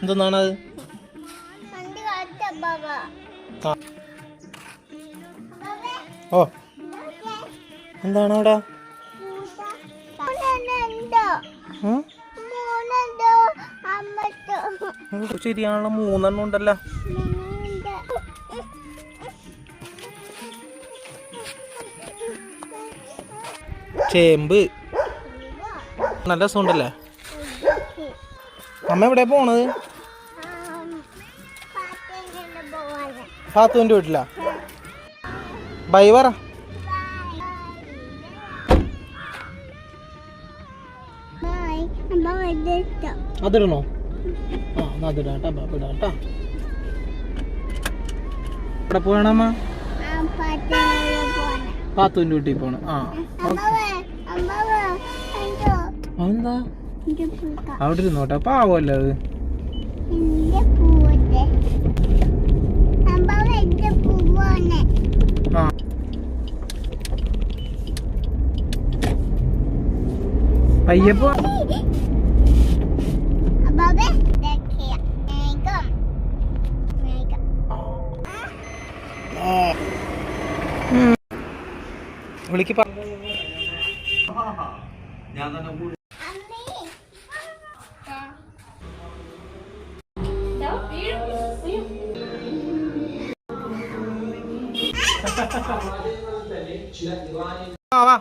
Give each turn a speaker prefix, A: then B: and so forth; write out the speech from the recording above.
A: എന്തൊന്നാണത്? ഓ എന്താണ് അവിടെ? ശരിയാണല്ലോ, 3 ഉണ്ടല്ലോ. ചേമ്പ് നല്ല സൗണ്ടല്ലേ. അമ്മ എവിടെ പോണത്? പാത്തുവിൻ്റെ വീട്ടിലാ. ബൈ പറ. അതിടണോ? ആ എന്നാ അതിടാട്ടാ. ഇടാട്ടാ. എവിടെ പോയണമ്മ? പാത്തുവിൻ്റെ വീട്ടിൽ പോണം. ആ അതെന്താ അവിടെ ഇരുന്നോട്ടെ, പാവല്ലേ അത്. ആ പയ്യപ്പോ വിളിക്ക്. വാ